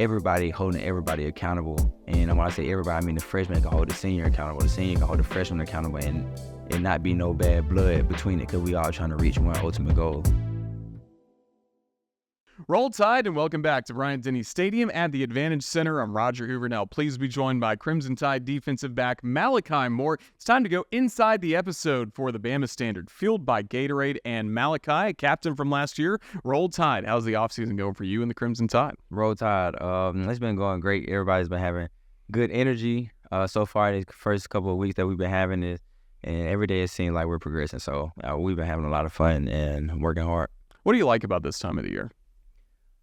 everybody holding everybody accountable. And when I say everybody, I mean the freshman can hold the senior accountable, the senior can hold the freshman accountable, and not be no bad blood between it, because we all trying to reach one ultimate goal. Roll Tide, and welcome back to Bryant-Denny Stadium at the Advantage Center. I'm Roger Hoover. Now, please be joined by Crimson Tide defensive back Malachi Moore. It's time to go inside the episode for the Bama Standard, fueled by Gatorade. And Malachi, captain from last year. Roll Tide, how's the offseason going for you and the Crimson Tide? Roll Tide, it's been going great. Everybody's been having good energy so far. The first couple of weeks that we've been having it, and every day it seems like we're progressing. So we've been having a lot of fun and working hard. What do you like about this time of the year?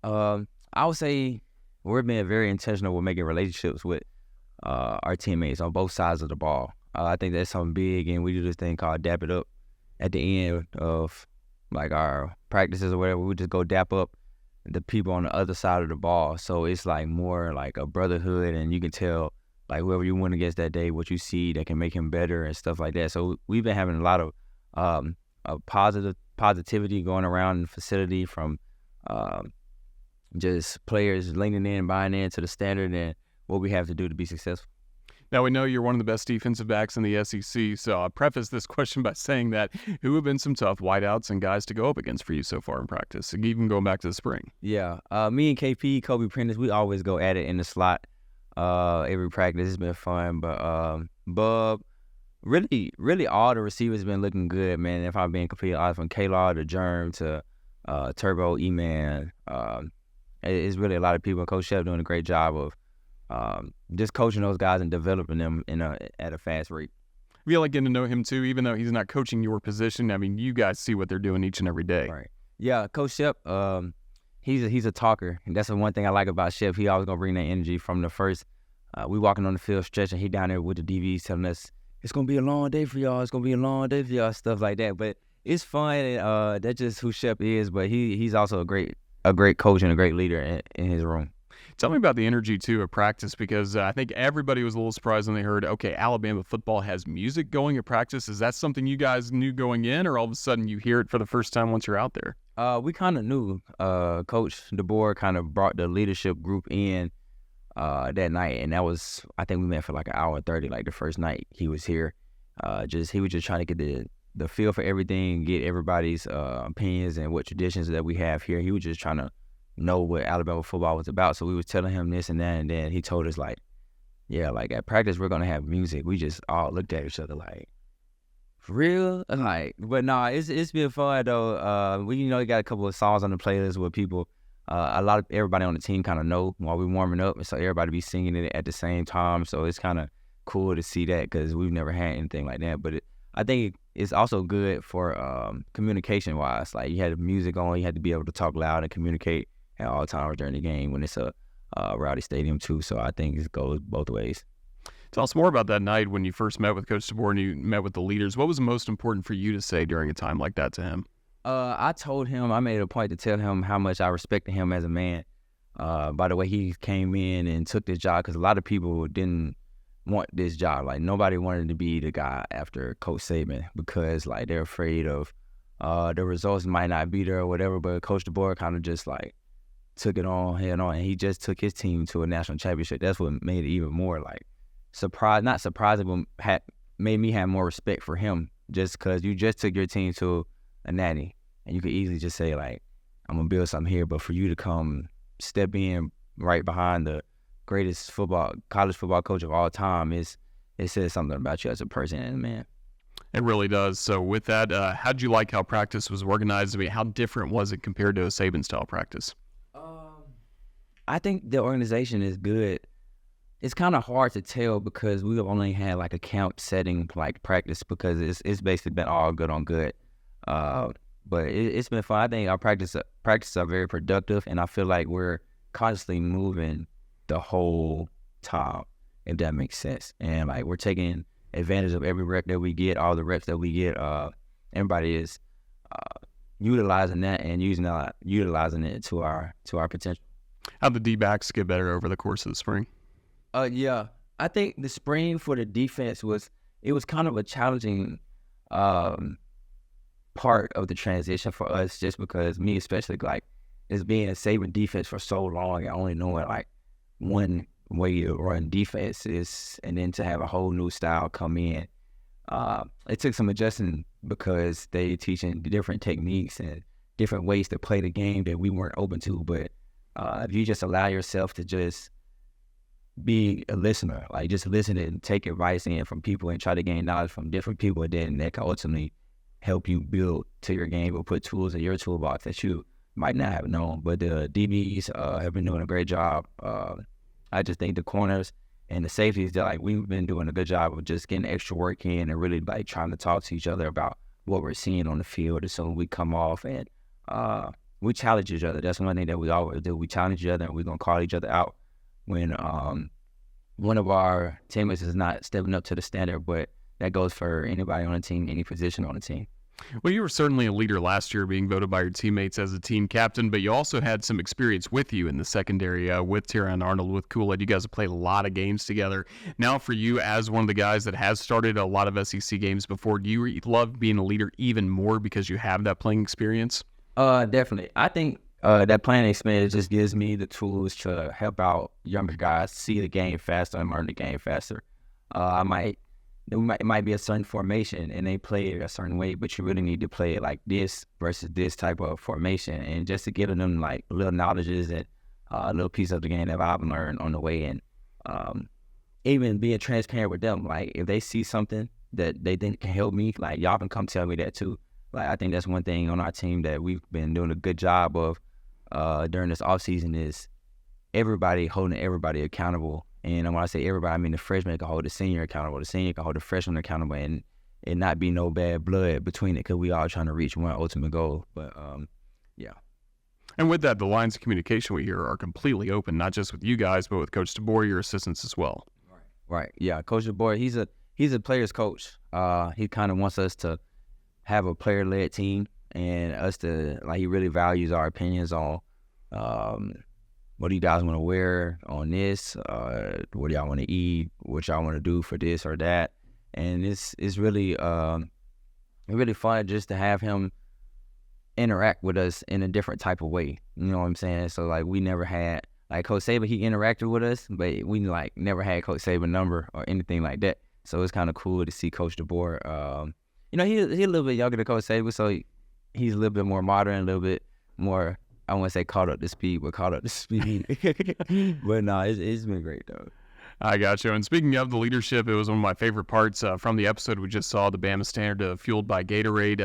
I would say we're being very intentional with making relationships with our teammates on both sides of the ball. I think that's something big, and we do this thing called dap it up at the end of like our practices or whatever. We just go dap up the people on the other side of the ball. So it's like more like a brotherhood, and you can tell like whoever you win against that day, what you see that can make him better and stuff like that. So we've been having a lot of positivity going around the facility from just players leaning in, buying into the standard and what we have to do to be successful. Now, we know you're one of the best defensive backs in the SEC, so I'll preface this question by saying that who have been some tough wideouts and guys to go up against for you so far in practice, even going back to the spring? Yeah, me and KP, Kobe Prentice, we always go at it in the slot every practice. It's been fun, but Bub, really all the receivers been looking good, man. If I'm being completely honest, from K-Law to Germ to Turbo, E-Man, it's really a lot of people. Coach Shep doing a great job of just coaching those guys and developing them at a fast rate. I feel like getting to know him too, even though he's not coaching your position. I mean, you guys see what they're doing each and every day. Right. Yeah, Coach Shep, he's a talker, and that's the one thing I like about Shep. He always gonna bring that energy from the first. We walking on the field stretching, he down there with the DVs telling us it's gonna be a long day for y'all. It's gonna be a long day for y'all, stuff like that. But it's fun. And, that's just who Shep is. But he's also a great coach and a great leader in his room. Tell me about the energy, too, at practice, because I think everybody was a little surprised when they heard, okay, Alabama football has music going at practice. Is that something you guys knew going in, or all of a sudden you hear it for the first time once you're out there? We kind of knew. Coach DeBoer kind of brought the leadership group in that night, and that was, I think we met for like an hour and 30, like the first night he was here. He was just trying to get the feel for everything, get everybody's opinions and what traditions that we have here. He was just trying to know what Alabama football was about. So we was telling him this and that, and then he told us like, yeah, like at practice we're gonna have music. We just all looked at each other like, for real? Like, but nah, it's been fun though. We you got a couple of songs on the playlist where people, everybody on the team kind of know while we're warming up, and so everybody be singing it at the same time. So it's kind of cool to see that, because we've never had anything like that. But I think it's also good for communication wise. Like, you had the music on, you had to be able to talk loud and communicate at all times during the game when it's a rowdy stadium too. So I think it goes both ways. Tell us more about that night when you first met with Coach DeBoer and you met with the leaders. What was most important for you to say during a time like that to him? I made it a point to tell him how much I respected him as a man by the way he came in and took this job, because a lot of people didn't want this job. Like, nobody wanted to be the guy after Coach Saban, because like they're afraid of the results might not be there or whatever. But Coach DeBoer kind of just like took it on head on, and he just took his team to a national championship. That's what made it even more like not surprising, but made me have more respect for him, just because you just took your team to a natty, and you could easily just say like, I'm gonna build something here. But for you to come step in right behind the greatest college football coach of all time, it says something about you as a person and a man. It really does. So with that, how'd you like how practice was organized? I mean, how different was it compared to a Saban-style practice? I think the organization is good. It's kind of hard to tell because we've only had like a camp setting like practice, because it's basically been all good on good. But it's been fun. I think our practices are very productive, and I feel like we're constantly moving the whole time, if that makes sense. And like, we're taking advantage of every rep that we get, all the reps that we get. Everybody is utilizing that and utilizing it to our potential. How'd the D-backs get better over the course of the spring? Yeah, I think the spring for the defense was kind of a challenging part of the transition for us, just because me especially, like, it's being a Saban defense for so long and only knowing like one way to run defenses, and then to have a whole new style come in. It took some adjusting because they teaching different techniques and different ways to play the game that we weren't open to. But if you just allow yourself to just be a listener, like just listen and take advice in from people and try to gain knowledge from different people, then that can ultimately help you build to your game or put tools in your toolbox that you might not have known. But the DBs have been doing a great job. I just think the corners and the safeties, that like we've been doing a good job of just getting extra work in and really like trying to talk to each other about what we're seeing on the field. And so we come off and we challenge each other. That's one thing that we always do. We challenge each other, and we're gonna call each other out when one of our teammates is not stepping up to the standard. But that goes for anybody on the team, any position on the team. Well, you were certainly a leader last year, being voted by your teammates as a team captain, but you also had some experience with you in the secondary with Tyron Arnold, with Kool-Aid. You guys have played a lot of games together. Now for you, as one of the guys that has started a lot of SEC games before, do you love being a leader even more because you have that playing experience? Definitely. I think that playing experience just gives me the tools to help out younger guys see the game faster and learn the game faster. It might be a certain formation and they play it a certain way, but you really need to play it like this versus this type of formation, and just to give them like little knowledges and a little piece of the game that I've learned on the way, and even being transparent with them. Like if they see something that they think can help me, like y'all can come tell me that too. Like I think that's one thing on our team that we've been doing a good job of during this offseason is everybody holding everybody accountable. And when I say everybody, I mean the freshman can hold the senior accountable, the senior can hold the freshman accountable, and it not be no bad blood between it, because we all trying to reach one ultimate goal. But yeah. And with that, the lines of communication we hear are completely open, not just with you guys, but with Coach DeBoer, your assistants as well. Right. Yeah. Coach DeBoer, he's a player's coach. He kind of wants us to have a player-led team, and us to he really values our opinions on what do you guys want to wear on this? What do y'all want to eat? What y'all want to do for this or that? And it's really fun just to have him interact with us in a different type of way. You know what I'm saying? So we never had Coach Saban. He interacted with us, but we never had Coach Saban number or anything like that. So it's kind of cool to see Coach DeBoer. He a little bit younger than Coach Saban, so he's a little bit more modern, a little bit more. I wouldn't say caught up to speed, but caught up to speed. But no, it's been great though. I got you. And speaking of the leadership, it was one of my favorite parts from the episode we just saw, the Bama Standard fueled by Gatorade,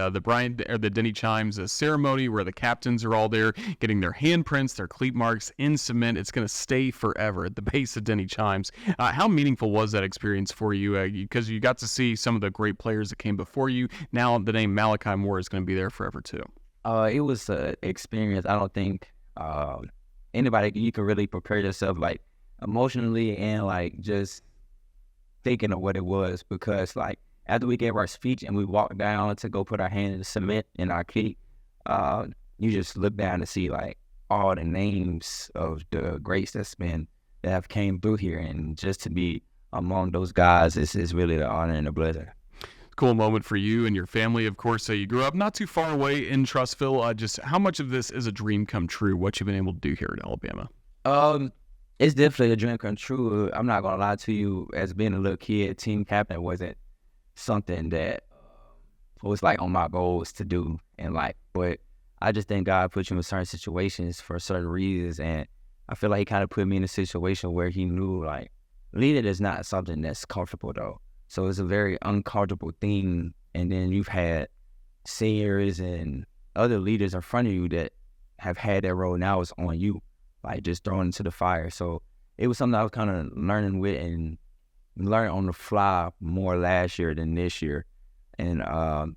the Denny Chimes ceremony where the captains are all there getting their handprints, their cleat marks in cement. It's going to stay forever at the base of Denny Chimes. How meaningful was that experience for you? Because you got to see some of the great players that came before you. Now the name Malachi Moore is going to be there forever too. It was an experience. I don't think anybody, you can really prepare yourself emotionally and just thinking of what it was, because after we gave our speech and we walked down to go put our hand in the cement in our key, you just look down to see all the names of the greats that have came through here, and just to be among those guys is really the honor and the blessing. Cool moment for you and your family, of course. You grew up not too far away in Trussville. Just how much of this is a dream come true, what you've been able to do here at Alabama? It's definitely a dream come true. I'm not going to lie to you. As being a little kid, team captain wasn't something that was on my goals to do. But I just think God put you in certain situations for certain reasons. And I feel he kind of put me in a situation where he knew leading is not something that's comfortable though. So it's a very uncomfortable thing. And then you've had seniors and other leaders in front of you that have had that role. Now it's on you, just thrown into the fire. So it was something I was kind of learning with and learn on the fly more last year than this year. And I'm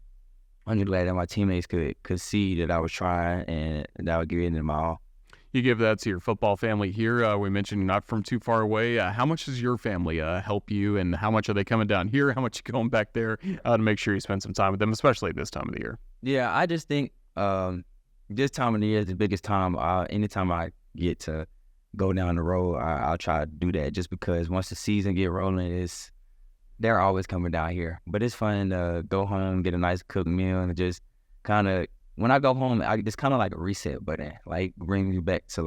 just glad that my teammates could see that I was trying and that I was giving them my all. You give that to your football family here. We mentioned you're not from too far away. How much does your family help you, and how much are they coming down here? How much you going back there to make sure you spend some time with them, especially this time of the year? Yeah, I just think this time of the year is the biggest time. Anytime I get to go down the road, I'll try to do that, just because once the season get rolling, they're always coming down here. But it's fun to go home, get a nice cooked meal, and just kind of, when I go home, it's kind of like a reset button, brings me back to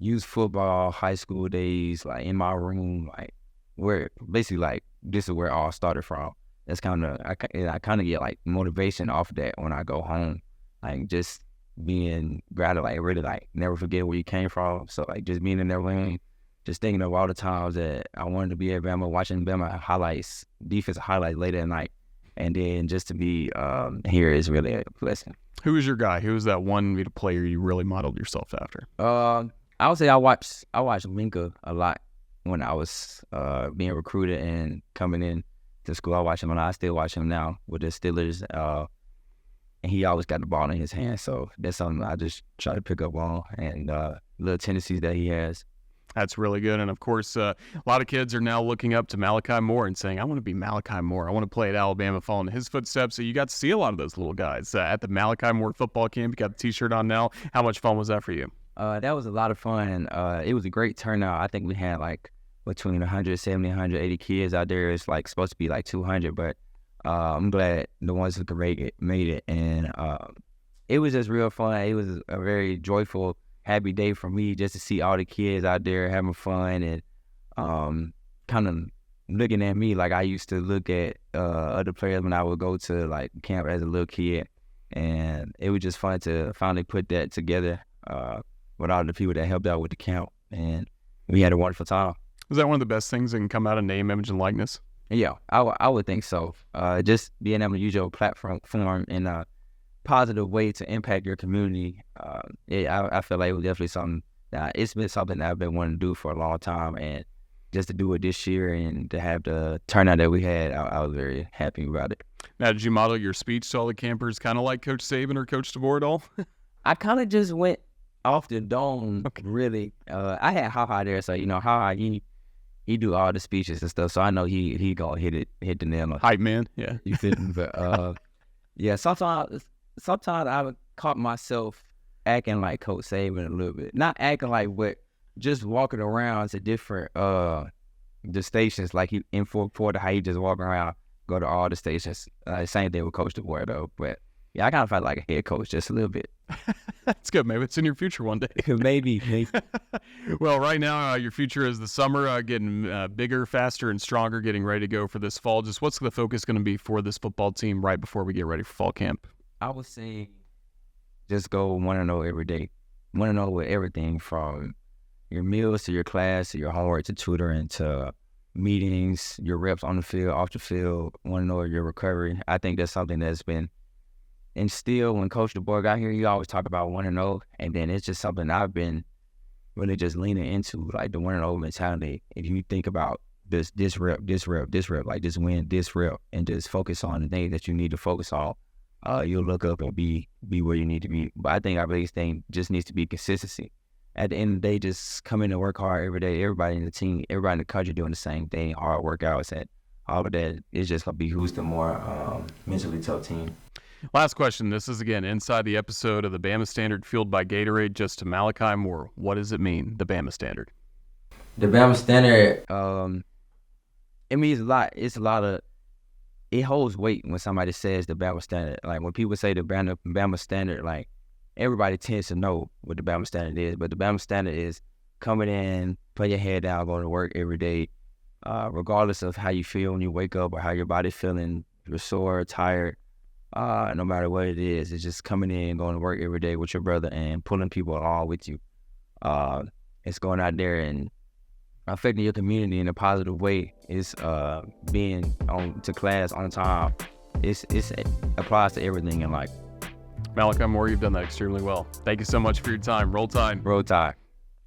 youth football, high school days, like in my room, like where basically like this is where it all started from. That's kind of I kind of get like motivation off of that when I go home, like just being grateful, like really like never forget where you came from. So like just being in that room, just thinking of all the times that I wanted to be at Bama, watching Bama highlights, defensive highlights late at night, and then just to be here is really a blessing. Who was your guy? Who was that one player you really modeled yourself after? I would say I watched Minka a lot when I was being recruited and coming in to school. I watch him, and I still watch him now with the Steelers. And he always got the ball in his hand, so that's something I just try to pick up on, and little tendencies that he has. That's really good. And, of course, a lot of kids are now looking up to Malachi Moore and saying, I want to be Malachi Moore. I want to play at Alabama, follow in his footsteps. So you got to see a lot of those little guys at the Malachi Moore football camp. You got the T-shirt on now. How much fun was that for you? That was a lot of fun. It was a great turnout. I think we had, like, between 170 and 180 kids out there. It's, like, supposed to be, like, 200. But I'm glad the ones who could made it. And it was just real fun. It was a very joyful, happy day for me just to see all the kids out there having fun and kind of looking at me like I used to look at other players when I would go to like camp as a little kid. And it was just fun to finally put that together with all the people that helped out with the camp. And we had a wonderful time. Was that one of the best things that can come out of name, image, and likeness? Yeah, I would think so. Just being able to use your platform in a positive way to impact your community. I feel like it was definitely something that it's been something that I've been wanting to do for a long time, and just to do it this year and to have the turnout that we had, I was very happy about it. Now, did you model your speech to all the campers kind of like Coach Saban or Coach DeBoer at all? I kind of just went off the dome, really. I had Ha there, so Ha he do all the speeches and stuff, so I know he gonna hit the nail on. Hype man, yeah. You feel me? But yeah, sometimes I caught myself acting like Coach Saban a little bit. Not acting like, but just walking around to different the stations, like he in Fort Porter, how he just walk around, go to all the stations. Same thing with Coach DeBoer though. But yeah, I kind of felt like a head coach just a little bit. That's good. Maybe it's in your future one day. Maybe. Well, right now, your future is the summer, getting bigger, faster, and stronger, getting ready to go for this fall. Just what's the focus going to be for this football team right before we get ready for fall camp? I would say just go 1-0 every day. 1-0 with everything from your meals to your class to your homework to tutoring to meetings, your reps on the field, off the field, 1-0 your recovery. I think that's something that's been instilled when Coach DeBoer got here. He always talked about 1-0, and then it's just something I've been really just leaning into, like the 1-0 mentality. If you think about this rep, like just win this rep and just focus on the things that you need to focus on, you'll look up and be where you need to be. But I think our biggest thing just needs to be consistency. At the end of the day, just come in and work hard every day. Everybody in the team, everybody in the country doing the same thing, hard workouts, and all of that is just going to behooves the more mentally tough team. Last question. This is, again, inside the episode of the Bama Standard fueled by Gatorade, just to Malachi Moore. What does it mean, the Bama Standard? The Bama Standard, it means a lot. It's a lot of, it holds weight when somebody says the Bama Standard. Like when people say the Bama Standard, like everybody tends to know what the Bama Standard is, but the Bama Standard is coming in, put your head down, going to work every day, regardless of how you feel when you wake up or how your body's feeling, you're sore, tired. No matter what it is, it's just coming in, going to work every day with your brother and pulling people along with you. It's going out there and affecting your community in a positive way. It's being on to class on time. It applies to everything in life. Malachi Moore, you've done that extremely well. Thank you so much for your time. Roll Tide. Roll Tide.